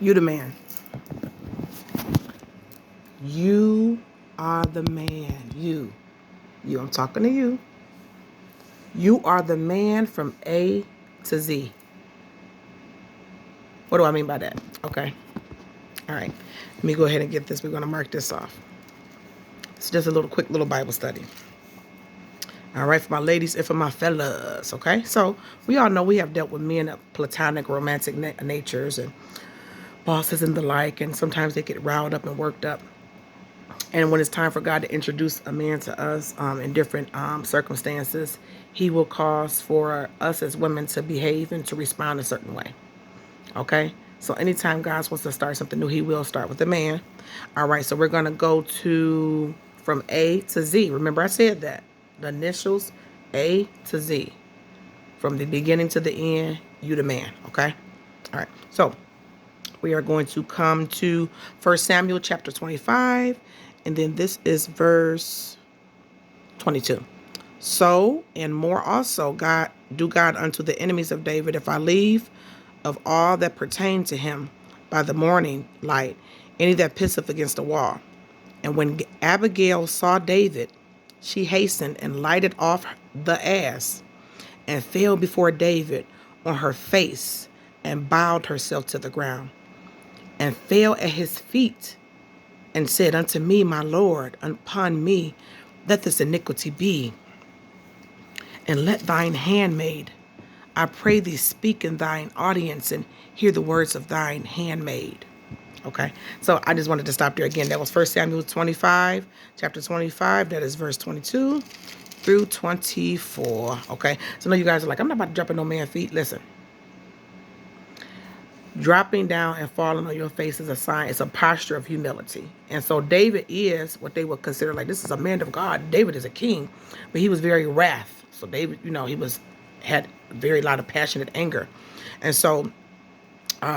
You the man. You are the man. You. I'm talking to you. You are the man from A to Z. What do I mean by that? Okay. All right. Let me go ahead and get this. We're going to mark this off. It's just a quick little Bible study. All right, for my ladies and for my fellas, okay? So we all know we have dealt with men of platonic, romantic natures and bosses and the like, and sometimes they get riled up and worked up. And when it's time for God to introduce a man to us in different circumstances, he will cause for us as women to behave and to respond a certain way, okay? So anytime God wants to start something new, he will start with the man. All right, so we're going to go to from A to Z. Remember I said that. The initials A to Z. From the beginning to the end, you the man, okay? All right, so we are going to come to 1 Samuel chapter 25, and then this is verse 22. So, and more also, God unto the enemies of David, if I leave of all that pertain to him by the morning light, any that pisseth against the wall. And when Abigail saw David, she hastened and lighted off the ass and fell before David on her face and bowed herself to the ground and fell at his feet and said unto me, my Lord, upon me let this iniquity be, and let thine handmaid, I pray thee, speak in thine audience and hear the words of thine handmaid. Okay, so I just wanted to stop there again. That was 1 Samuel 25, chapter 25. That is verse 22 through 24. Okay, so now you guys are like, I'm not about to drop on no man's feet. Listen, dropping down and falling on your face is a sign. It's a posture of humility. And so David is what they would consider like, this is a man of God. David is a king, but he was very wrath. So David, he had very lot of passionate anger. And so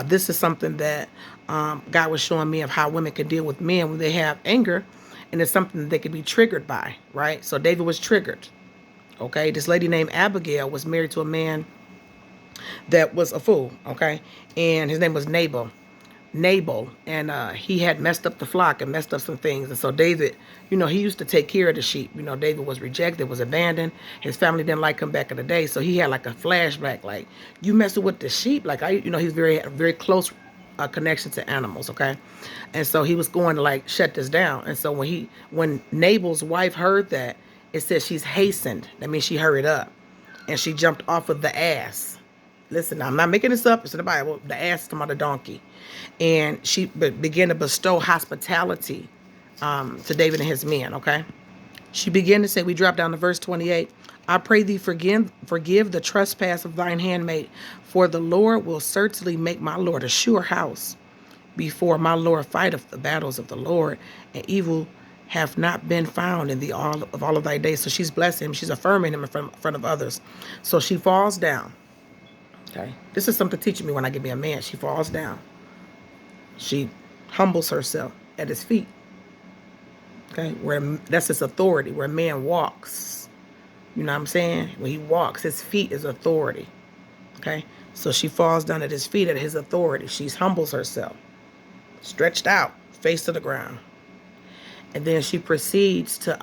this is something that God was showing me of how women can deal with men when they have anger, and it's something that they can be triggered by, right? So David was triggered, okay? This lady named Abigail was married to a man that was a fool, okay? And his name was Nabal, and he had messed up the flock and messed up some things. And so David, he used to take care of the sheep. David was rejected, was abandoned. His family didn't like him back in the day. So he had like a flashback, like, you messing with the sheep? Like, he's very close connection to animals, okay? And so he was going to like shut this down. And so when Nabal's wife heard that, it says she's hastened. That means she hurried up and she jumped off of the ass. Listen, I'm not making this up. It's in the Bible. The ass is talking about the donkey. And she began to bestow hospitality to David and his men, okay? She began to say, we drop down to verse 28. I pray thee forgive the trespass of thine handmaid, for the Lord will certainly make my Lord a sure house before my Lord fighteth the battles of the Lord, and evil have not been found in all of thy days. So she's blessing him. She's affirming him in front of others. So she falls down. Okay, this is something teaching me when I get me a man. She falls down. She humbles herself at his feet. Okay, where that's his authority. Where a man walks, you know what I'm saying? When he walks, his feet is authority. Okay, so she falls down at his feet at his authority. She humbles herself, stretched out, face to the ground, and then she proceeds to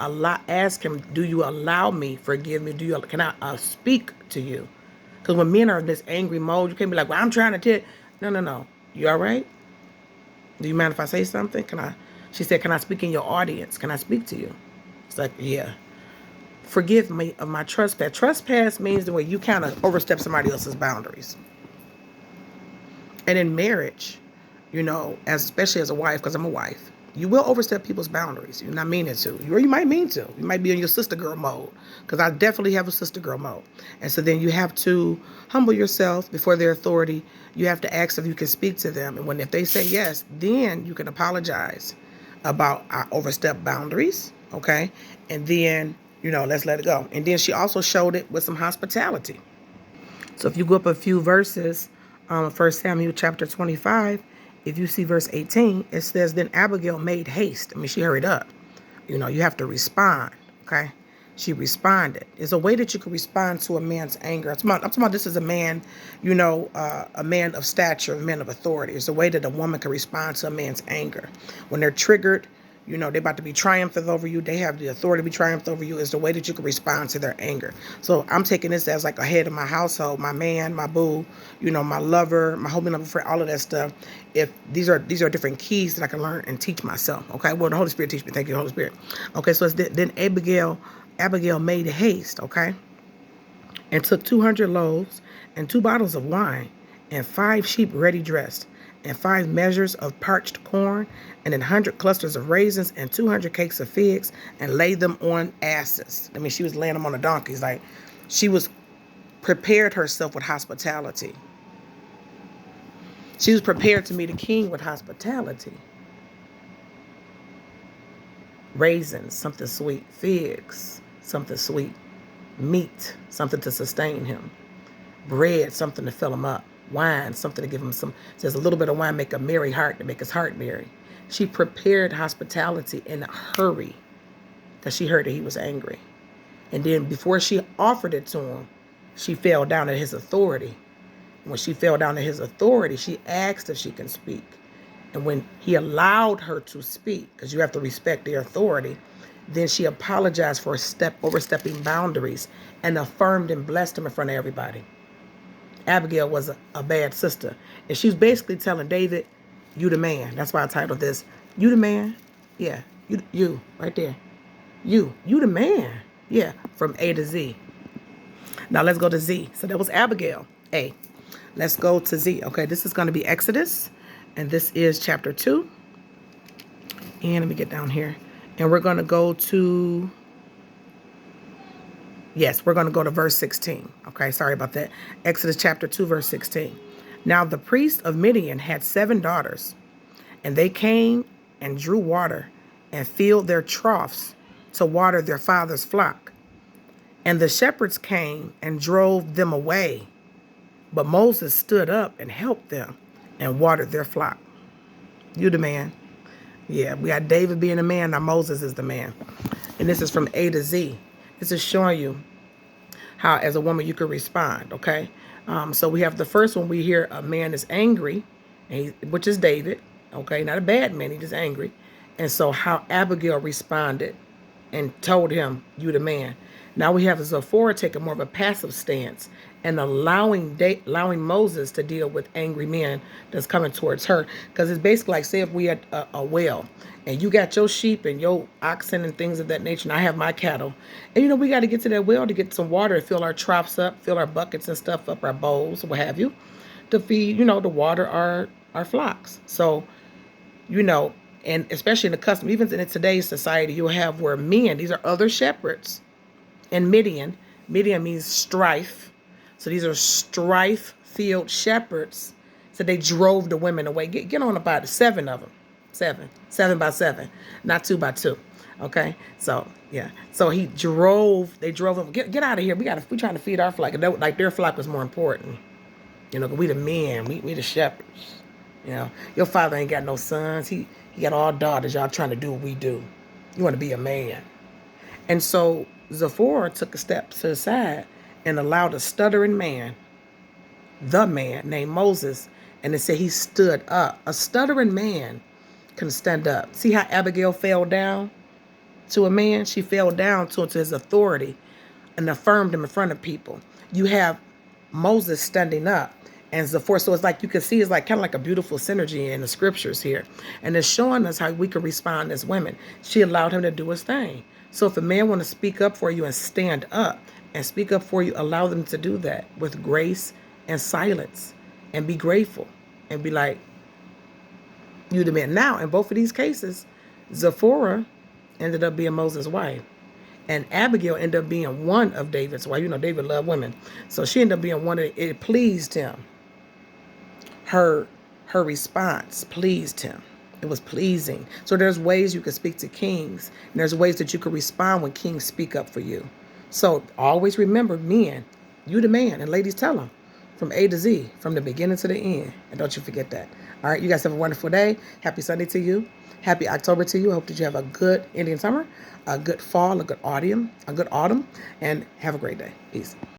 ask him, "Do you allow me? Forgive me? Can I speak to you?" Because when men are in this angry mode, you can't be like, well, I'm trying to tell. No. You all right? Do you mind if I say something? She said, can I speak in your audience? Can I speak to you? It's like, yeah. Forgive me of my trespass. Trespass means the way you kind of overstep somebody else's boundaries. And in marriage, especially as a wife, because I'm a wife, you will overstep people's boundaries. You're not meaning to. Or you might mean to. You might be in your sister girl mode. Because I definitely have a sister girl mode. And so then you have to humble yourself before their authority. You have to ask if you can speak to them. And if they say yes, then you can apologize about our overstep boundaries. Okay? And then, let's let it go. And then she also showed it with some hospitality. So if you go up a few verses, 1 Samuel chapter 25, if you see verse 18, it says, then Abigail made haste. I mean, she hurried up. You have to respond, okay? She responded. There's a way that you can respond to a man's anger. I'm talking about this is a man, a man of stature, a man of authority. There's a way that a woman can respond to a man's anger. When they're triggered, they're about to be triumphant over you. They have the authority to be triumphed over you. Is the way that you can respond to their anger. So I'm taking this as like a head of my household, my man, my boo, my lover, my home number friend, all of that stuff. If these are different keys that I can learn and teach myself. Okay, well the Holy Spirit teach me. Thank you, Holy Spirit. Okay, so it's then Abigail made haste, okay, and took 200 loaves and 2 bottles of wine and 5 sheep ready dressed and 5 measures of parched corn and 100 clusters of raisins and 200 cakes of figs and laid them on asses. I mean, she was laying them on the donkeys. Like, she was prepared herself with hospitality. She was prepared to meet a king with hospitality. Raisins, something sweet. Figs, something sweet. Meat, something to sustain him. Bread, something to fill him up. Wine, something to give him some. Says a little bit of wine make a merry heart, to make his heart merry. She prepared hospitality in a hurry because she heard that he was angry. And then before she offered it to him, she fell down at his authority. When she fell down at his authority, she asked if she can speak. And when he allowed her to speak, because you have to respect their authority, then she apologized for overstepping boundaries and affirmed and blessed him in front of everybody. Abigail was a bad sister. And she was basically telling David, you the man. That's why I titled this, You the Man. Yeah, you right there. You the man. Yeah, from A to Z. Now let's go to Z. So that was Abigail, A. Let's go to Z. Okay, this is going to be Exodus. And this is chapter 2. And let me get down here. And we're going to go to, we're going to go to verse 16. Okay, sorry about that. Exodus chapter 2, verse 16. Now the priest of Midian had 7 daughters, and they came and drew water and filled their troughs to water their father's flock. And the shepherds came and drove them away. But Moses stood up and helped them and watered their flock. You the man. Yeah, we got David being the man. Now Moses is the man. And this is from A to Z. This is showing you how, as a woman, you can respond, okay? So we have the first one. We hear a man is angry, which is David, okay? Not a bad man. He's just angry. And so how Abigail responded and told him, you the man. Now we have Zipporah taking more of a passive stance and allowing Moses to deal with angry men that's coming towards her. Because it's basically like, say if we had a well and you got your sheep and your oxen and things of that nature, and I have my cattle. And, we got to get to that well to get some water to fill our troughs up, fill our buckets and stuff up, our bowls, what have you, to feed, to water our flocks. So, and especially in the custom, even in today's society, you'll have where men, these are other shepherds. And Midian means strife. So these are strife-filled shepherds. So they drove the women away. Get on about 7 of them. 7 by 7, not 2 by 2. Okay, so yeah, so they drove them. Get out of here. We trying to feed our flock. Like their flock was more important. We the men, we the shepherds. Your father ain't got no sons. He got all daughters. Y'all trying to do what we do. You want to be a man. And so Zipporah took a step to the side and allowed a stuttering man, the man named Moses, and it said he stood up. A stuttering man can stand up. See how Abigail fell down to a man? She fell down to his authority and affirmed him in front of people. You have Moses standing up and Zipporah. So it's like you can see it's like kind of like a beautiful synergy in the scriptures here. And it's showing us how we can respond as women. She allowed him to do his thing. So if a man want to speak up for you and stand up and speak up for you, allow them to do that with grace and silence and be grateful and be like, you the man. Now, in both of these cases, Zipporah ended up being Moses' wife. And Abigail ended up being one of David's wife. David loved women. So she ended up being one of it pleased him. Her response pleased him. It was pleasing. So there's ways you can speak to kings. And there's ways that you can respond when kings speak up for you. So always remember, men, you the man. And ladies, tell them from A to Z, from the beginning to the end. And don't you forget that. All right, you guys have a wonderful day. Happy Sunday to you. Happy October to you. I hope that you have a good Indian summer, a good fall, a good autumn, and have a great day. Peace.